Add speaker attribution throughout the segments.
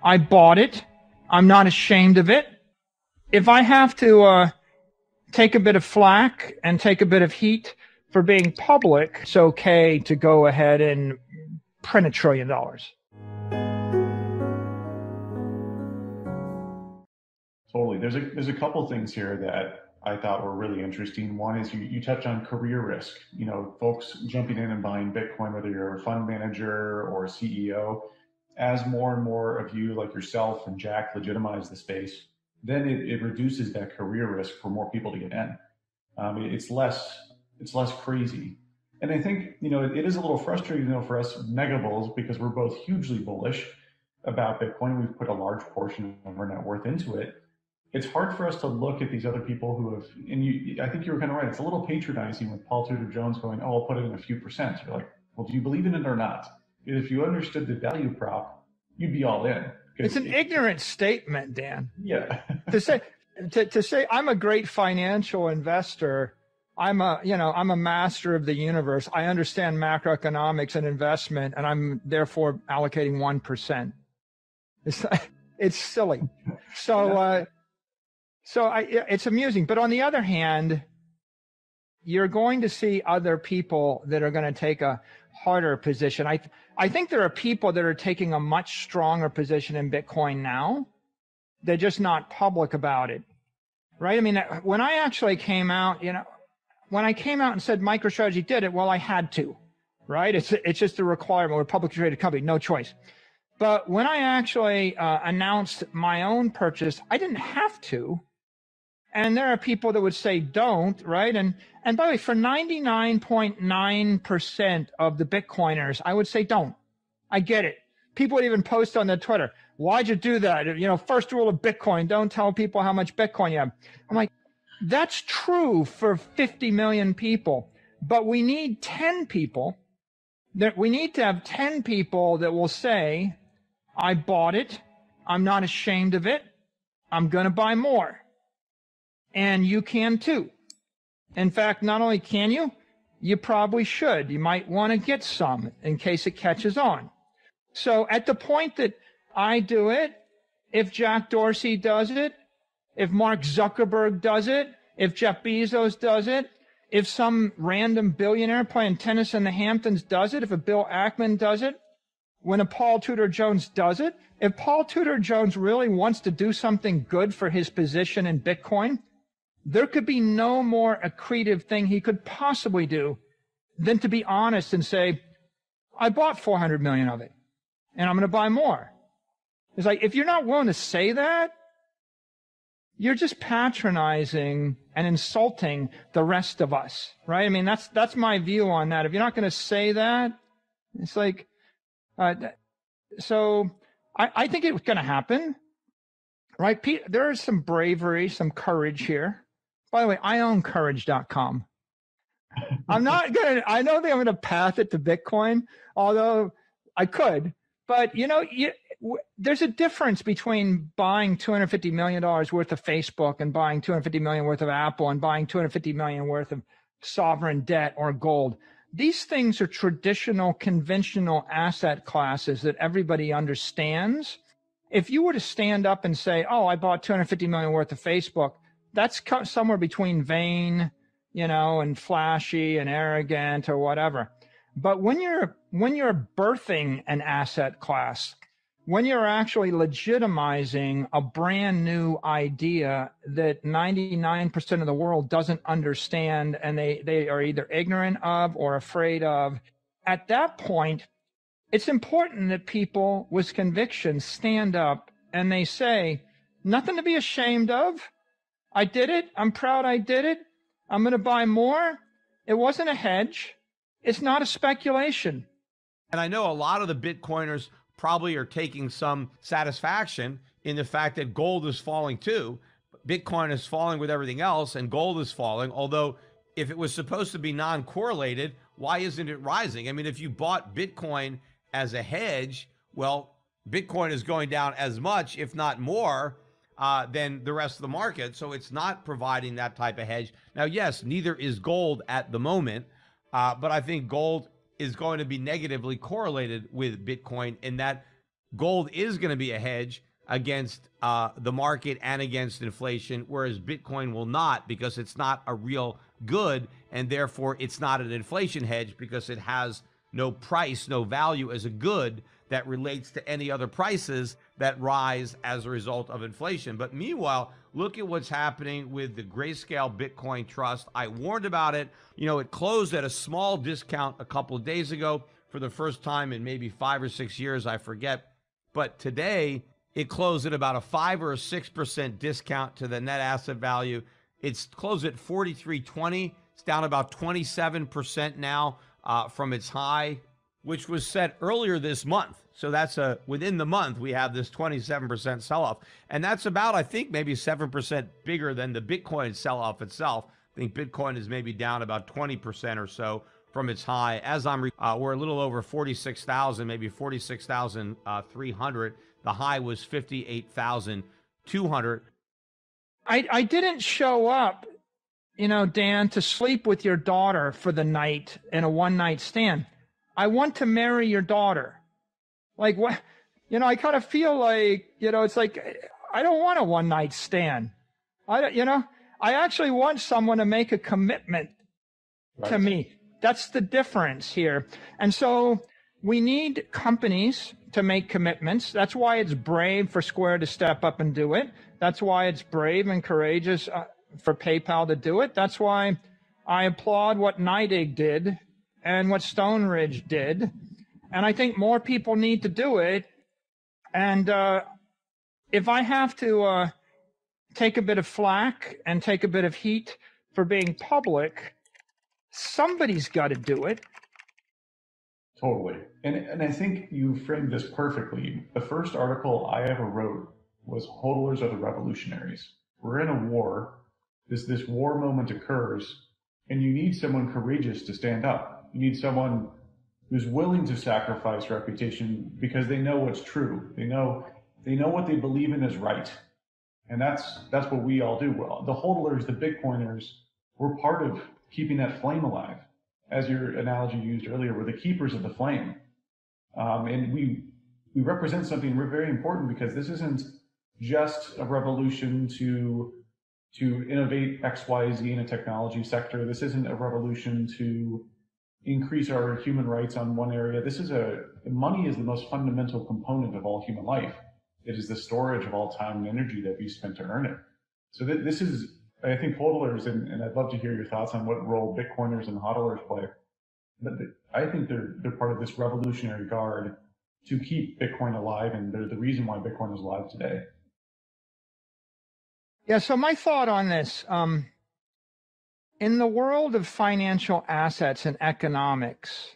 Speaker 1: I bought it. I'm not ashamed of it. If I have to take a bit of flack and take a bit of heat for being public, it's okay to go ahead and print $1 trillion.
Speaker 2: Totally. There's a couple things here that I thought were really interesting. One is you touch on career risk. You know, folks jumping in and buying Bitcoin, whether you're a fund manager or a CEO, as more and more of you, like yourself and Jack, legitimize the space, then it reduces that career risk for more people to get in. It's less crazy. And I think, it is a little frustrating, for us mega bulls because we're both hugely bullish about Bitcoin. We've put a large portion of our net worth into it. It's hard for us to look at these other people who have, I think you were kind of right. It's a little patronizing with Paul Tudor Jones going, "Oh, I'll put it in a few percent." You're like, well, do you believe in it or not? If you understood the value prop, you'd be all in.
Speaker 1: It's an ignorant statement, Dan.
Speaker 2: Yeah.
Speaker 1: to say I'm a great financial investor. I'm a master of the universe. I understand macroeconomics and investment, and I'm therefore allocating 1%. It's silly. It's amusing. But on the other hand, you're going to see other people that are going to take a harder position. I think there are people that are taking a much stronger position in Bitcoin now. They're just not public about it, right? I mean, when I actually came out, when I came out and said MicroStrategy did it, well, I had to, right? It's just a requirement. We're a publicly traded company, no choice. But when I actually announced my own purchase, I didn't have to. And there are people that would say don't, right? And by the way, for 99.9% of the Bitcoiners, I would say don't. I get it. People would even post on their Twitter, "Why'd you do that? First rule of Bitcoin, don't tell people how much Bitcoin you have." I'm like, that's true for 50 million people, but we need 10 people. We need to have 10 people that will say, "I bought it. I'm not ashamed of it. I'm going to buy more." And you can too. In fact, not only can you, you probably should. You might want to get some in case it catches on. So at the point that I do it, if Jack Dorsey does it, if Mark Zuckerberg does it, if Jeff Bezos does it, if some random billionaire playing tennis in the Hamptons does it, if a Bill Ackman does it, when a Paul Tudor Jones does it, if Paul Tudor Jones really wants to do something good for his position in Bitcoin, there could be no more accretive thing he could possibly do than to be honest and say, "I bought 400 million of it, and I'm going to buy more." It's like, if you're not willing to say that, you're just patronizing and insulting the rest of us, right? I mean, that's my view on that. If you're not going to say that, it's like, so I think it's going to happen, right? There is some bravery, some courage here. By the way, I own courage.com. I don't think I'm going to path it to Bitcoin, although I could. But, there's a difference between buying $250 million worth of Facebook and buying $250 million worth of Apple and buying $250 million worth of sovereign debt or gold. These things are traditional, conventional asset classes that everybody understands. If you were to stand up and say, "Oh, I bought $250 million worth of Facebook," that's somewhere between vain, and flashy and arrogant or whatever. But when you're birthing an asset class, when you're actually legitimizing a brand new idea that 99% of the world doesn't understand and they are either ignorant of or afraid of, at that point, it's important that people with conviction stand up and they say, "Nothing to be ashamed of. I did it. I'm proud I did it. I'm going to buy more. It wasn't a hedge. It's not a speculation."
Speaker 3: And I know a lot of the Bitcoiners probably are taking some satisfaction in the fact that gold is falling too. Bitcoin is falling with everything else and gold is falling. Although if it was supposed to be non-correlated, why isn't it rising? I mean, if you bought Bitcoin as a hedge, well, Bitcoin is going down as much, if not more, than the rest of the market. So it's not providing that type of hedge. Now, yes, neither is gold at the moment, but I think gold is going to be negatively correlated with Bitcoin in that gold is going to be a hedge against the market and against inflation, whereas Bitcoin will not, because it's not a real good, and therefore it's not an inflation hedge because it has no price, no value as a good that relates to any other prices that rise as a result of inflation. But meanwhile, look at what's happening with the Grayscale Bitcoin Trust. I warned about it. You know, it closed at a small discount a couple of days ago for the first time in maybe 5 or 6 years, I forget. But today, it closed at about a 5 or a 6% discount to the net asset value. It's closed at 43.20. It's down about 27% now from its high, which was set earlier this month. So that's within the month, we have this 27% sell-off. And that's about, I think, maybe 7% bigger than the Bitcoin sell-off itself. I think Bitcoin is maybe down about 20% or so from its high. As we're a little over 46,000, maybe 46,300. The high was 58,200.
Speaker 1: I didn't show up, Dan, to sleep with your daughter for the night in a one-night stand. I want to marry your daughter. Like, what? I kind of feel like, it's like, I don't want a one-night stand. I actually want someone to make a commitment to me. That's the difference here. And so we need companies to make commitments. That's why it's brave for Square to step up and do it. That's why it's brave and courageous for PayPal to do it. That's why I applaud what NYDIG did and what Stone Ridge did. And I think more people need to do it. And if I have to take a bit of flack and take a bit of heat for being public, somebody's got to do it.
Speaker 2: Totally. And I think you framed this perfectly. The first article I ever wrote was "Hodlers are the Revolutionaries." We're in a war. This war moment occurs, and you need someone courageous to stand up. You need someone who's willing to sacrifice reputation because they know what's true. They know what they believe in is right. And that's what we all do. Well, the hodlers, the Bitcoiners, we're part of keeping that flame alive. As your analogy used earlier, we're the keepers of the flame. And we represent something very important, because this isn't just a revolution to innovate XYZ in a technology sector. This isn't a revolution to increase our human rights on one area. Money is the most fundamental component of all human life. It is the storage of all time and energy that we spent to earn it. So this is, I think, hodlers, and I'd love to hear your thoughts on what role Bitcoiners and hodlers play. But I think they're part of this revolutionary guard to keep Bitcoin alive, and they're the reason why Bitcoin is alive today.
Speaker 1: Yeah, so my thought on this, in the world of financial assets and economics,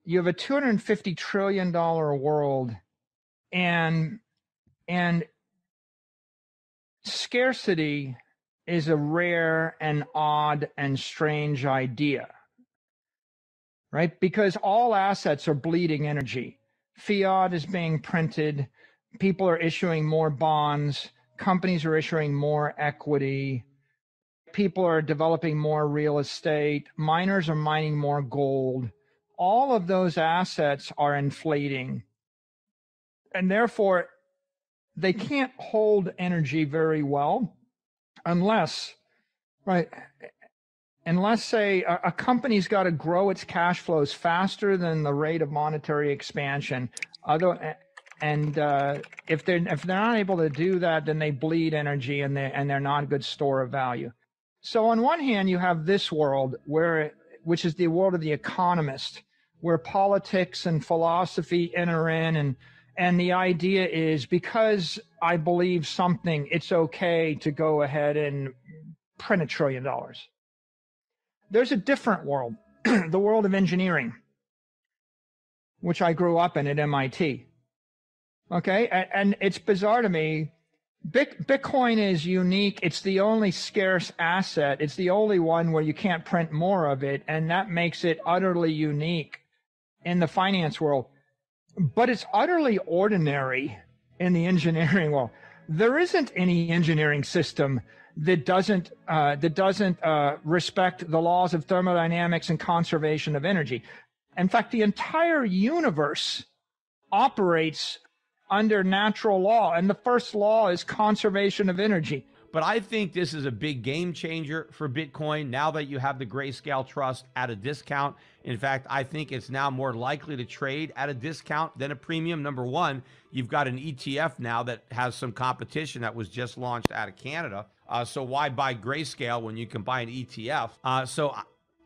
Speaker 1: you have a $250 trillion world, and scarcity is a rare and odd and strange idea, right? Because all assets are bleeding energy. Fiat is being printed. People are issuing more bonds. Companies are issuing more equity. People are developing more real estate. Miners are mining more gold. All of those assets are inflating. And therefore, they can't hold energy very well unless, say, a company's got to grow its cash flows faster than the rate of monetary expansion. If they're not able to do that, then they bleed energy, and they're not a good store of value. So on one hand, you have this world which is the world of the economist, where politics and philosophy enter in, and the idea is, because I believe something, it's okay to go ahead and print $1 trillion. There's a different world, the world of engineering, which I grew up in at MIT. Okay, and it's bizarre to me. Bitcoin is unique. It's the only scarce asset. It's the only one where you can't print more of it, and that makes it utterly unique in the finance world. But it's utterly ordinary in the engineering world. There isn't any engineering system that doesn't respect the laws of thermodynamics and conservation of energy. In fact, the entire universe operates under natural law. And the first law is conservation of energy.
Speaker 3: But I think this is a big game changer for Bitcoin now that you have the Grayscale Trust at a discount. In fact, I think it's now more likely to trade at a discount than a premium. Number one, you've got an ETF now that has some competition that was just launched out of Canada. So why buy Grayscale when you can buy an ETF? So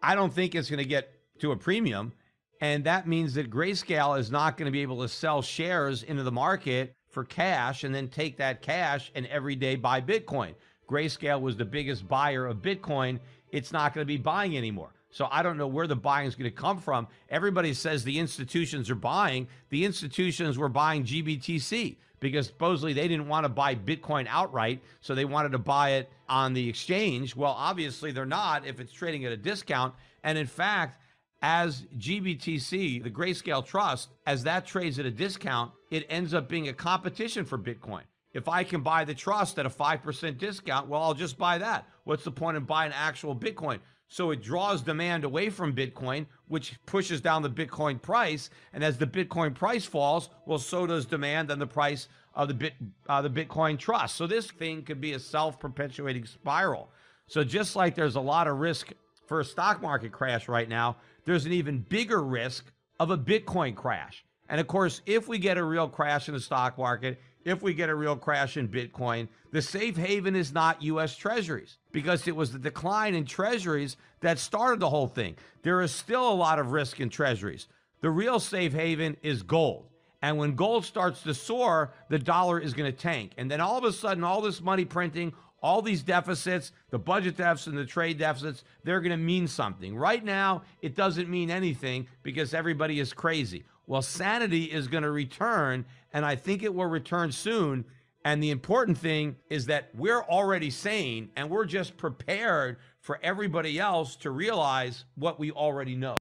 Speaker 3: I don't think it's going to get to a premium. And that means that Grayscale is not going to be able to sell shares into the market for cash and then take that cash and every day buy Bitcoin. Grayscale was the biggest buyer of Bitcoin. It's not going to be buying anymore. So I don't know where the buying is going to come from. Everybody says the institutions are buying. The institutions were buying GBTC because supposedly they didn't want to buy Bitcoin outright, so they wanted to buy it on the exchange. Well, obviously they're not if it's trading at a discount. And in fact, as GBTC, the Grayscale Trust, as that trades at a discount, it ends up being a competition for Bitcoin. If I can buy the trust at a 5% discount, well, I'll just buy that. What's the point of buying actual Bitcoin? So it draws demand away from Bitcoin, which pushes down the Bitcoin price. And as the Bitcoin price falls, well, so does demand on the price of the Bitcoin Trust. So this thing could be a self-perpetuating spiral. So just like there's a lot of risk for a stock market crash right now, there's an even bigger risk of a Bitcoin crash. And of course, if we get a real crash in the stock market, if we get a real crash in Bitcoin, the safe haven is not U.S. Treasuries, because it was the decline in Treasuries that started the whole thing. There is still a lot of risk in Treasuries. The real safe haven is gold. And when gold starts to soar, the dollar is going to tank. And then all of a sudden, all this money printing, all these deficits, the budget deficits and the trade deficits, they're going to mean something. Right now, it doesn't mean anything because everybody is crazy. Well, sanity is going to return, and I think it will return soon. And the important thing is that we're already sane, and we're just prepared for everybody else to realize what we already know.